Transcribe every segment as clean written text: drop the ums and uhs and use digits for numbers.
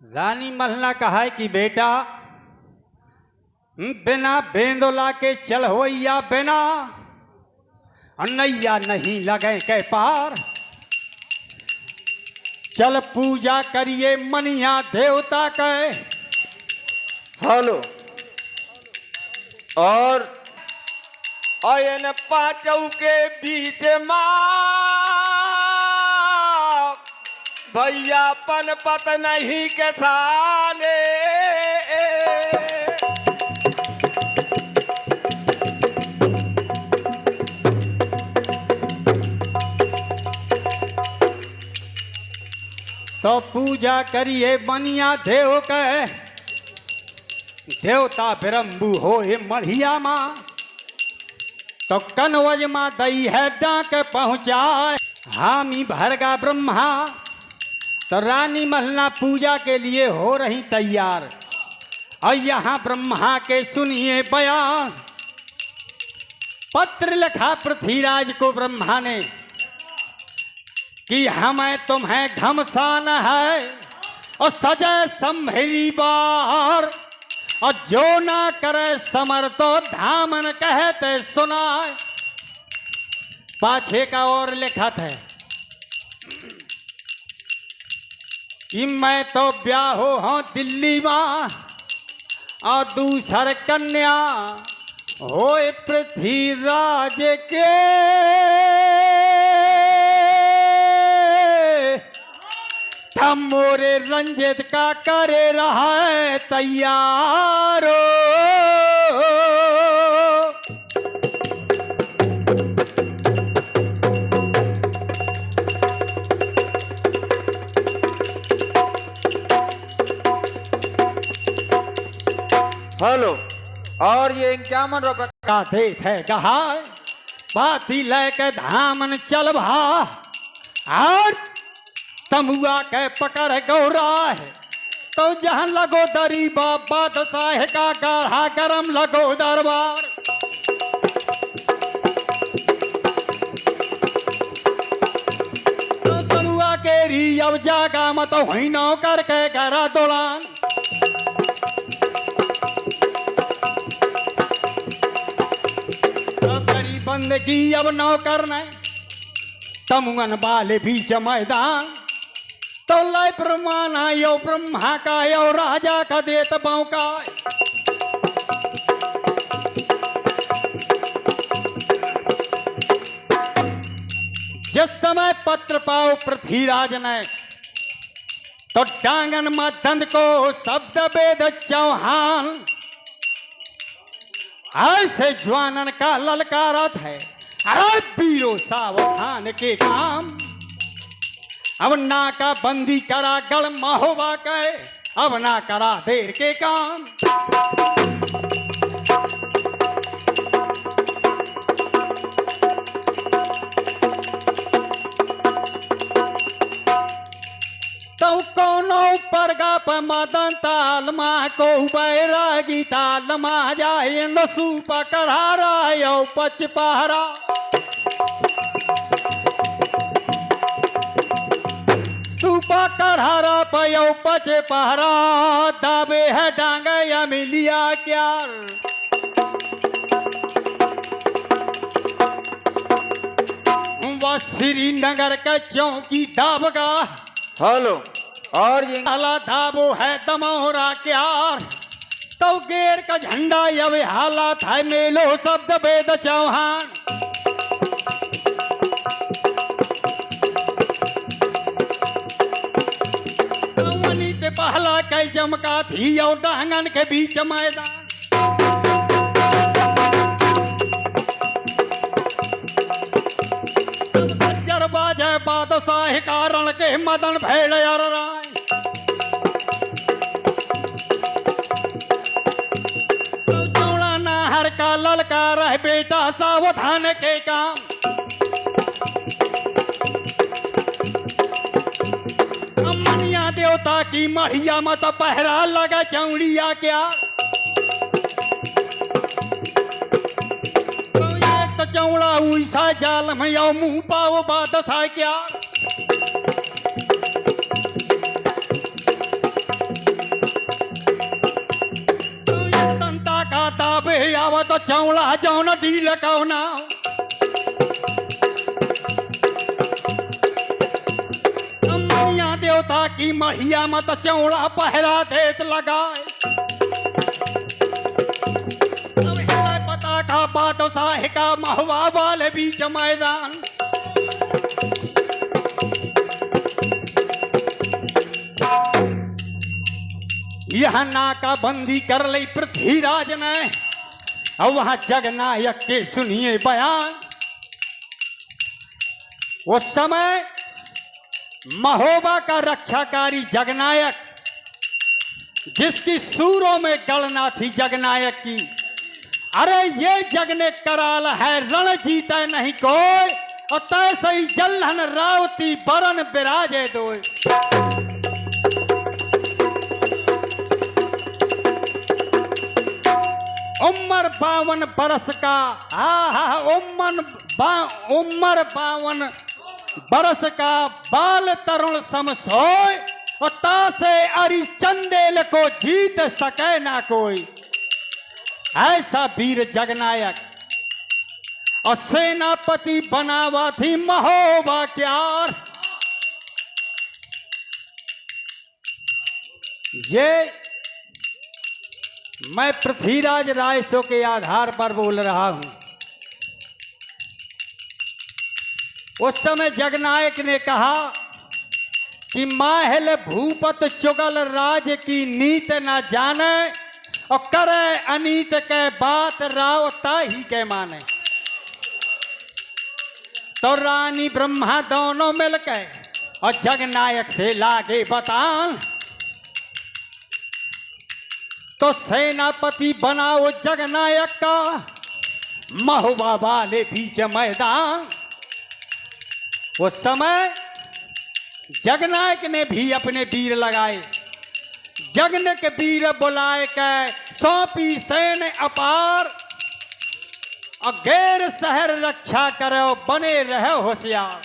रानी महला कहा है कि बेटा बिना बेंदोला के चल होइया बिना नैया नहीं लगे के पार। चल पूजा करिए मनिया देवता के। हेलो और आयन पाँचों के बीच माँ भैया पनपत नहीं के थाने। तो पूजा करिए बनिया देव के। देवता बिरम्बू हो मढ़िया माँ तो कनवज माँ दई है डाक पहुँचाए। हामी भरगा ब्रह्मा तो रानी महला पूजा के लिए हो रही तैयार। और यहाँ ब्रह्मा के सुनिए बयान। पत्र लिखा पृथ्वीराज को ब्रह्मा ने कि हमें तुम्हें घमसान है और सजय संभवी बार। और जो ना करे समर तो धामन कहते सुनाए। पाछे का और लिखा था कि मैं तो ब्याह हूँ दिल्ली माँ और दूसर कन्या होए पृथ्वीराज के। हम मोरे रंजित का करे रहा है तैयारो। हेलो और ये 51 रुपए का देख है कहा बाती लेके धामन चल भा। और तमुआ के पकड़ गौरा है तो जहां लगो दरी बाबा दशाह का गाढ़ा गरम लगो दरबार। तो तमुआ के री अब जागा मत हुई नौ करके करा दोलान। बंदगी अब नौ करना तमुअन वाले बीच मैदान। तो लय प्रमाण यो ब्रह्मा का यो राजा का देत मौका। जिस समय पत्र पाओ पृथ्वीराज ने तो डांगन में दंड को शब्द वेद चौहान। ऐसे ज्वानन का ललकारत है अरे वीरो सावधान के काम। अब ना का बंदी करा गढ़ महोबा के अब ना करा देर के काम। तो कोनो परगा पर मदन ताल माँ को बैरागी ताल माँ जाए नसू पकड़ा यो पच पहरा। सुपा कढ़ारा पयो पच पहरा दाबे है डांगे या मिलिया क्या। वह श्रीनगर का चौकी दाबगा। हेलो और ये हाला धाबो है दमोहरा क्यार। तो गेर का झंडा यवे हालात है मेलो शब्द वेद चौहान। तो पहला कई चमका थी और डांगन के बीच मैदान। बाजे बादशाह कारण के मदन भेड़ राय। तो चौड़ा नाहर का ललकार है बेटा सावधान के काम। मनिया देवता की मढ़िया मत पहरा लगा चौड़िया क्या। चौड़ा उसा जाल में यो मुंह पाओ बादशाह क्या। तो चौड़ा जौन डील कौना मनिया देवता की महिया मत चौड़ा पहरा देत लगाए पता का बादशाह का महुआ वाले बीच मैदान यह नाकाबंदी कर ली पृथ्वीराज ने और वहां जगनायक के सुनिए बयान। उस समय महोबा का रक्षाकारी जगनायक जिसकी सूरों में गणना थी जगनायक की, अरे ये जगने कराल है रण जीता नहीं कोई और तैसे ही जल्हन रावती बरन बिराजे दो। उम्र 52 बरस का उम्र 52 बरस का बाल तरुण सम सोय और तासे अरि चंदेल को जीत सके ना कोई। ऐसा वीर जगनायक और सेनापति बनावा थी महोबा क्यार। ये मैं पृथ्वीराज रायसो के आधार पर बोल रहा हूं। उस समय जगनायक ने कहा कि माहल भूपत चुगल राज की नीत न जाने और करे अनीत के बात राव ताही के माने। तो रानी ब्रह्मा दोनों मिलकर और जगनायक से लागे बतान तो सेनापति बनाओ जगनायक का महुआ वाले बीच मैदान। उस समय जगनायक ने भी अपने वीर लगाए, जगन के वीर बुलाए के सौंपी सैन्य अपार और गैर शहर रक्षा करो बने रहे होशियार।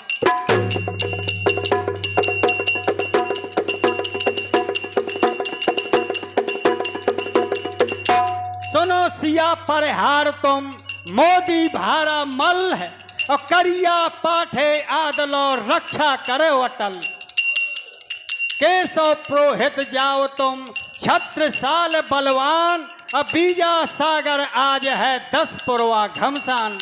सुनो सिया परिहार तुम मोदी भारा मल है और करिया पाठे आदलो रक्षा करे अटल। केशव पुरोहित जाओ तुम छत्रसाल बलवान और बीजा सागर आज है 10 पुरवा घमसान।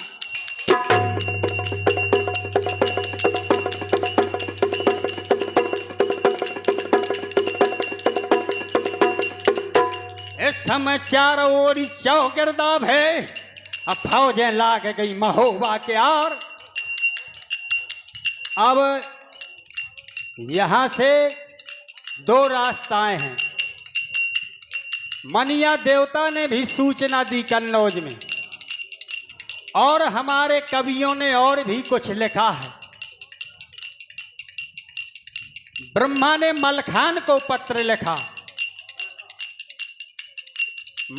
इस समय चारों ओर चौगिरदाब है अब फौजें लाग गई महोबा के आर। अब यहां से 2 रास्ताएं हैं। मनिया देवता ने भी सूचना दी कन्नौज में और हमारे कवियों ने और भी कुछ लिखा है। ब्रह्मा ने मलखान को पत्र लिखा,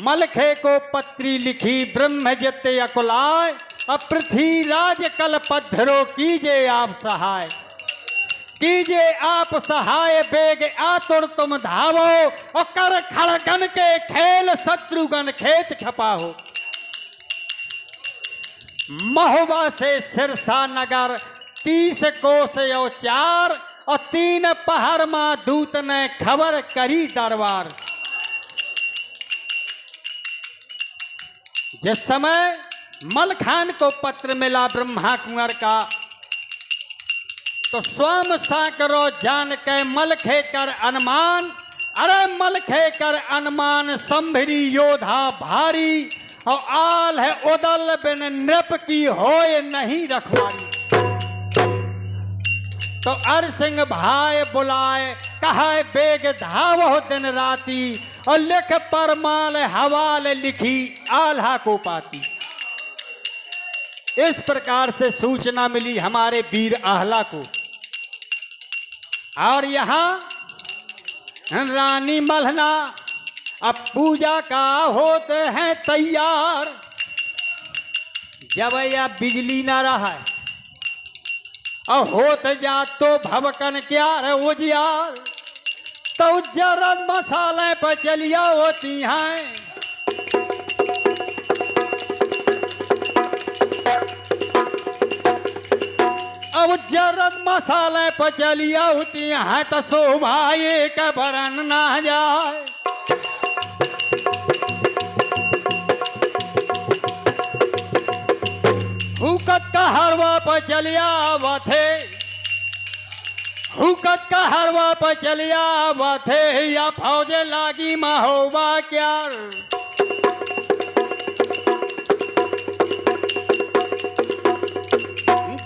मलखे को पत्री लिखी ब्रह्म जते अकुलाय अब पृथ्वीराज कल पद्धरो कीजे आप सहाय। कीजे आप सहाय बेग आतुर तुम धावो और कर खड़गन के खेल शत्रुगन खेत छपाहो। महुआ से सिरसा नगर 30 कोस और 4 और 3 पहर मां दूत ने खबर करी दरबार। जिस समय मलखान को पत्र मिला ब्रह्मा कुंवर का तो स्वाम साकरो जान के मलखे कर अनुमान। अरे मलखे कर अनुमान संभरी योधा भारी और आल है उदल बिन नृप की होए नहीं रखवारी। तो अरसिंह भाई बुलाए कहा बेग धावो दिन राती और लिख परमाल हवाल लिखी आल्हा को पाती। इस प्रकार से सूचना मिली हमारे वीर आहला को। और यहाँ रानी मल्हना अब पूजा का होते हैं तैयार। जब यह बिजली ना रहा है और होत जा तो भवकन क्या रे उजियार तो जरद मसाले पर चलिया होती हैं। अब जरद मसाले पर चलिया होती है तो शोभा एक बरन ना जाए। हुकत का हरवा पर चलिया थे, हुकत का हरवा पर चलिया थे, या फौजे लागी महोबा क्या।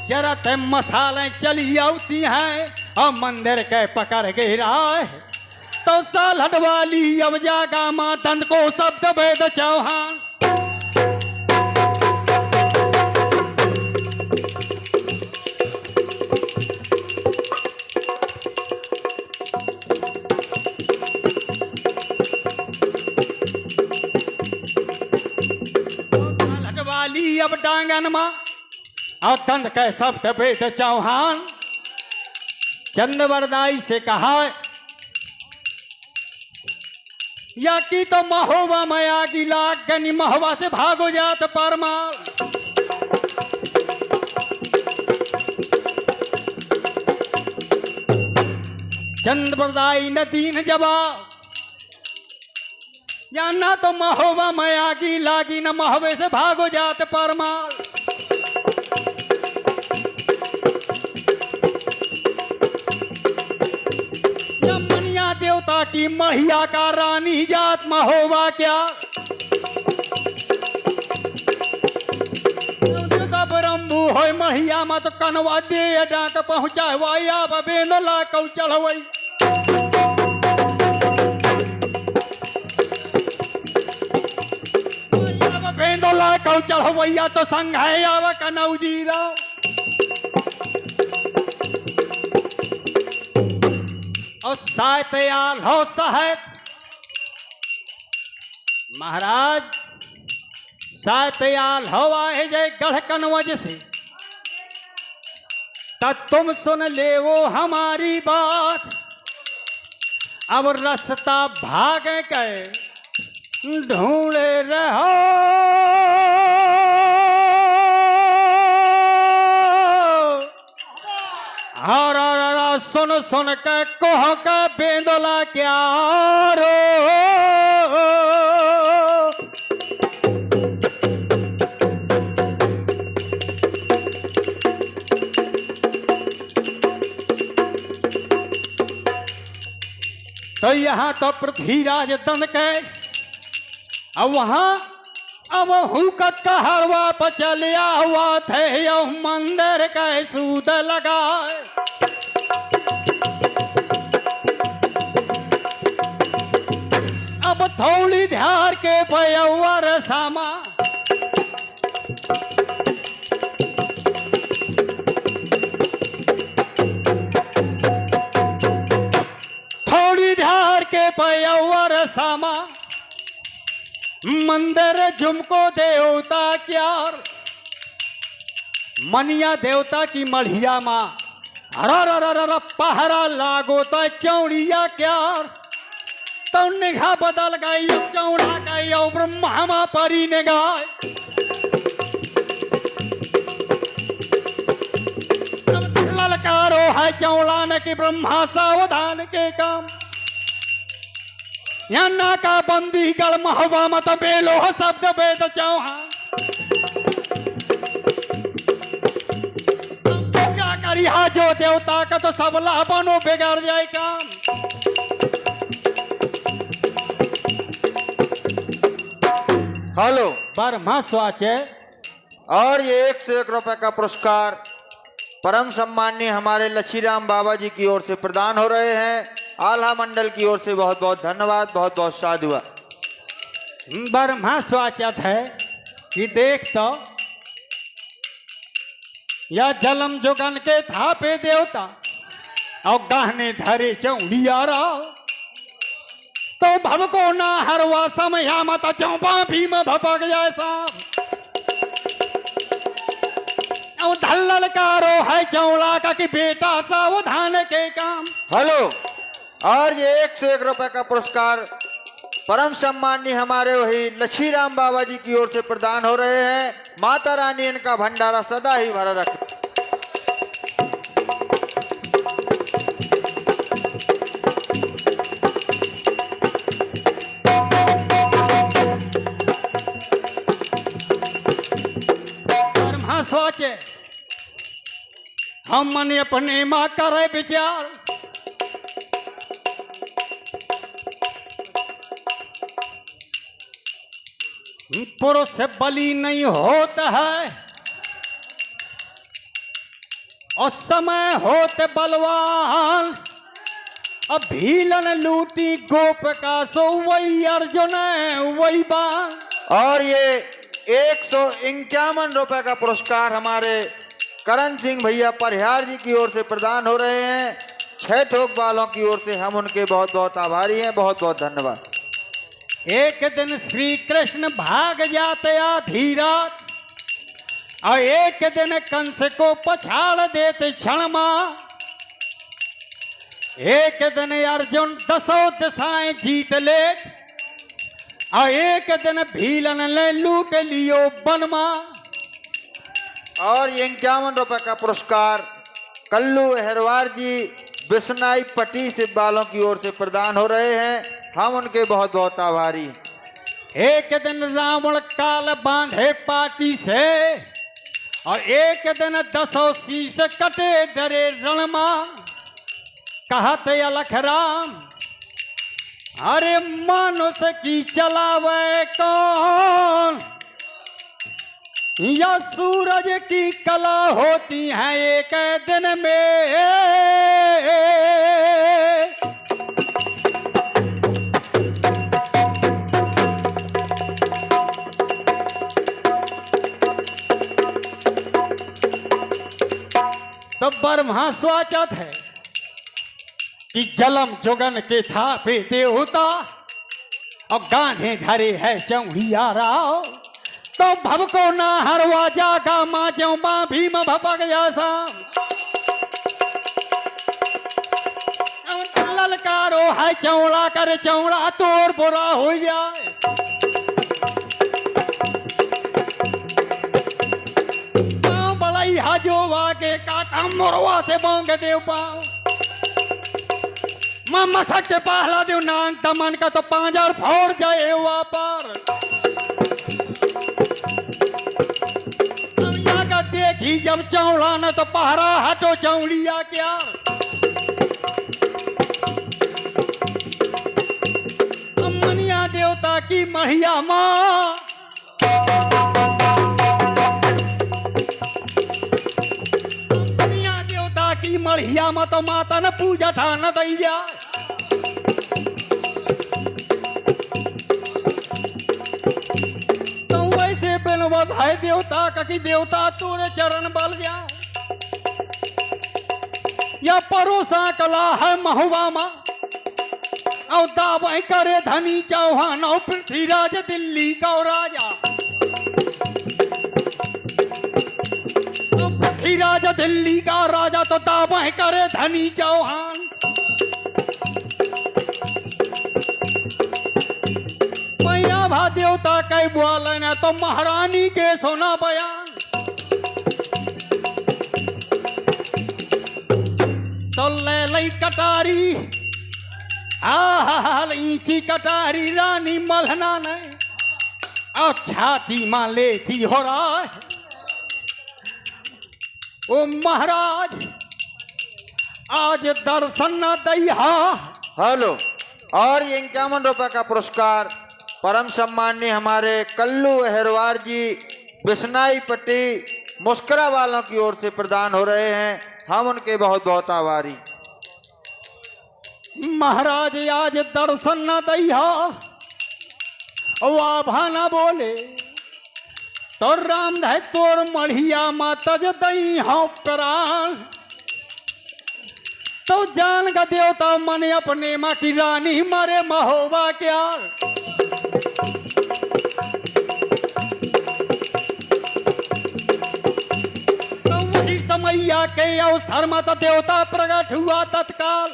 जरा ते मसाले चली आती हैं और मंदिर के पकड़ गिरा है तो साल हटवाली अब जागा माँ दंड को शब्द वेद चौहान। हटवाली अब डांगन माँ और दंड के शब्द वेद चौहान। चंद्रवरदाई से कहा या की तो महोबा मया की लाग गनी महोबा से भागो जात परमाल। चंद्रवरदाई न दीन जवाब, या ना तो महोबा मया की लागी न महोबे से भागो जात परमाल। देवता की महिया का रानी जात महोबा क्या। देवता ब्रह्मु हो महिया मत कनवा दे डांट पहुंचाए वाया बेंदला कौ चढ़वई। बेंदला कौ चढ़वैया तो संग है आवा कनौजी राव। और साहित्याल हो साहेब महाराज, साहित्याल हो आए जय गढ़ कनवज से तब तुम सुन ले वो हमारी बात। अब रास्ता भागे के ढूंढे रहो, हर सुन सुन के कोह का बेंदला क्या रो। तो यहाँ तो पृथ्वीराज दंड के अब वहां अब हुकत का हरवा पर चलिया हुआ थे यह मंदिर का सूद लगाए। अब थोड़ी ध्यार के पयवर सामा थोड़ी ध्यार के पयवर सामा मंदिर झुमको देवता क्या। मनिया देवता की मढ़िया माँ हरा पहरा लागो तो चौड़िया क्या। तो निगाह बदल गई अब चौड़ा गई और ब्रह्मा परी निगाह। ललकारो है चौड़ान की ब्रह्मा सावधान के काम। यहाँ का बंदी गढ़ महोबा मत बेलो शब्द वेद चौहान। क्या करिया जो देवता का तो सबला बनो बिगड़ जाए काम। हेलो ब्रह्मा स्वाचे और ये 1 से 1 रुपए का पुरस्कार परम सम्माननीय हमारे लच्छीराम बाबा जी की ओर से प्रदान हो रहे हैं। आल्हा मंडल की ओर से बहुत बहुत धन्यवाद, बहुत बहुत साधुआ। ब्रह्मा स्वाचत है कि देख तो या जलम जोगन के थापे देवता और गहने धरे चौड़िया रहो। तो भव को ना हरवा समया मत चौपा भी में भपक जाए साहब। धल्लल कारो है चौड़ा का कि बेटा सावधान के काम। हेलो और ये 1 से 1 रुपए का पुरस्कार परम सम्माननीय हमारे वही लच्छीराम बाबा जी की ओर से प्रदान हो रहे हैं। माता रानी इनका भंडारा सदा ही भरा रखे। सोचे हम मन अपने माँ करे विचार। पुरुष बलि नहीं होता है और समय होते बलवान। अब भीलन लूटी गोप का सो वही अर्जुन वही बाण। और ये 151 रुपए का पुरस्कार हमारे करण सिंह भैया परिहार जी की ओर से प्रदान हो रहे हैं। 6 ठोक वालों की ओर से हम उनके बहुत बहुत आभारी हैं। बहुत बहुत धन्यवाद। एक दिन श्री कृष्ण भाग जाते आधी रात और एक दिन कंस को पछाड़ देते क्षण मां। एक दिन अर्जुन 10 दिशाएं जीत ले और एक दिन भीलन ने लूट लियो बनमा। और ये 51 रुपए का पुरस्कार कल्लू अहरवार जी बिश्नाई पट्टी से वालों की ओर से प्रदान हो रहे हैं। हम उनके बहुत बहुत आभारी। एक दिन रावण काल बांधे पाटी से और एक दिन 10 शीश कटे डरे रणमा। कहते अलख राम अरे मानुष की चलावे कौन, या सूरज की कला होती है एक दिन में। तो ब्रह्मा स्वाचत है कि जलम जुगन के था पे देवता और गाने धरे है चौड़िया राव। तो भव को ना हरवा जागा माँ जो माँ भीम भपक जैसा। ललकारो है चौड़ा कर चौड़ा तोड़ बुरा हो जाए। बड़ाई हाजो वागे काटा मोरवा से बोंग देव पाओ। माँ मसक के पहला देव नांग तमन का तो 5000 फोड़ जाए वापर। देखी जब चौड़ा न तो पहरा हटो चौड़िया क्या। मनिया देवता की महिया माँ मनिया देवता की महिया माँ तो माता न पूजा ठान दैया। भाई देवता ककी देवता तोरे चरण बल जाओ। या परोसा कला है महुआ मां और दावे करे धनी चौहान और पृथ्वीराज दिल्ली का राजा। पृथ्वीराज दिल्ली का राजा तो दावे करे धनी चौहान। भा देवता कई बोले न तो महारानी के सोना बयान। तो ले लई कटारी ईची कटारी रानी मलहना ने और छाती मां लेती हो रहा है। ओ महाराज आज दर्शन न दैहा। हेलो। और ये 51 रुपए का पुरस्कार परम सम्माननीय हमारे कल्लू अहरवार जी बिश्नाई पट्टी मुस्करा वालों की ओर से प्रदान हो रहे हैं। हम उनके बहुत बहुत आभारी। महाराज आज दर्शन न दैहा वाभा न बोले तो राम धै तोर मढ़िया माता ज दई हाँ प्राण। तो जान का देवता मन अपने माँ की रानी मरे महोबा क्या। तो वही समैया के अवसर मत देवता प्रकट हुआ तत्काल।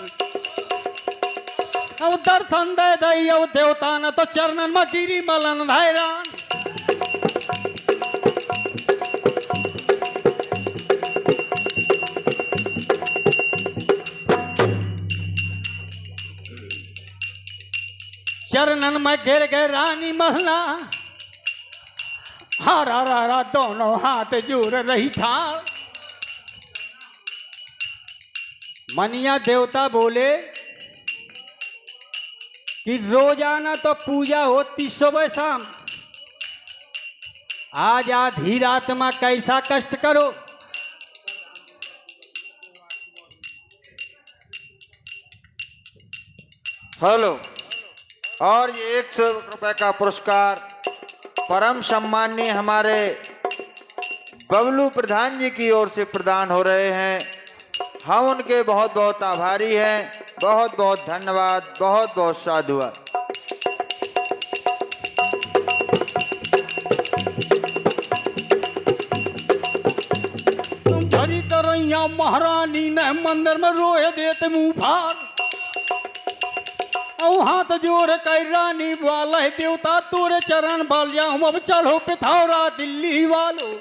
अब दर्शन दे दई अब देवता न तो चरणन में गिरी मलन भैरान। चरणन में गिर गए रानी महला हारा रा दोनों हाथ जोड़ रही था। मनिया देवता बोले कि रोजाना तो पूजा होती सुबह शाम, आज आधी रात में कैसा कष्ट करो। हेलो। और ये 100 रुपए का पुरस्कार परम सम्माननीय हमारे बबलू प्रधान जी की ओर से प्रदान हो रहे हैं। हम उनके बहुत बहुत आभारी हैं। बहुत बहुत धन्यवाद, बहुत बहुत साधुवाद। तुम धरी तरैया महारानी ने मंदिर में रोए देते मुंह फाड़, हाथ जोड़ कर रानी वाला देवता तोरे चरण बाल जाऊं, अब चलो पिथौरा दिल्ली वालों।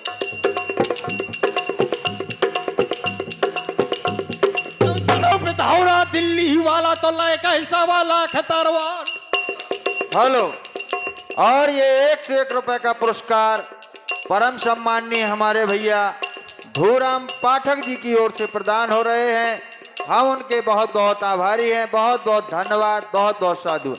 चलो पिथौरा दिल्ली वाला तो लाए कैसा वाला खतरवार। हेलो। और ये 1 से 1 रुपए का पुरस्कार परम सम्माननीय हमारे भैया भूराम पाठक जी की ओर से प्रदान हो रहे हैं। हम उनके बहुत बहुत आभारी हैं। बहुत बहुत धन्यवाद, बहुत बहुत साधु।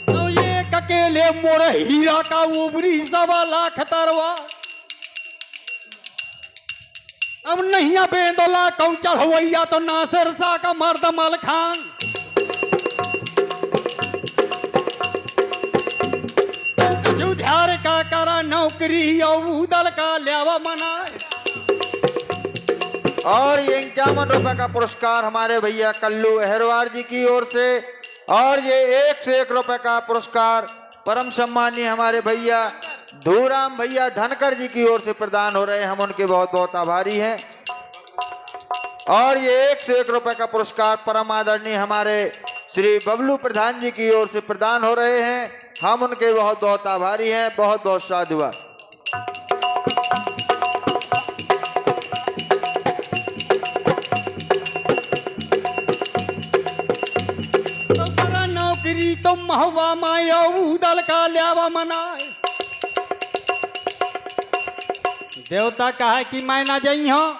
तो ये अकेले मोरे हीरा का उबरी 1.25 लाख तरवा, अब नहीं बेंदोला कौ चढ़वैया तो नासिर शाह का मर्द मल खान। ध्यार का करा नौकरी और उदल का ल्यावा मनाए। और ये 51 रुपए का पुरस्कार हमारे भैया कल्लू अहरवार जी की ओर से। और ये 1 से 1 रुपए का पुरस्कार परम सम्माननीय हमारे भैया धूराम भैया धनकर जी की ओर से प्रदान हो रहे हैं। हम उनके बहुत बहुत आभारी हैं। और ये 1 से 1 रुपए का पुरस्कार परम आदरणीय हमारे श्री बबलू प्रधान जी की ओर से प्रदान हो रहे हैं। हम उनके बहुत बहुत आभारी हैं। बहुत बहुत साधुवाद। नौकरी तो महवा माया उदल का ल्यावा मनाए। देवता कहा कि मैं ना जई हूं,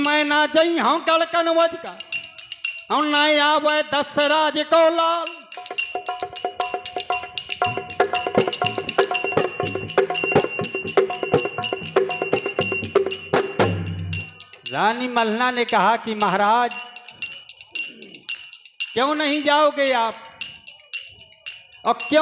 मैं ना जई हूं कड़कन वज का, हम ना आवे दशराज को लाल। रानी मल्ला ने कहा कि महाराज क्यों नहीं जाओगे आप, और क्यों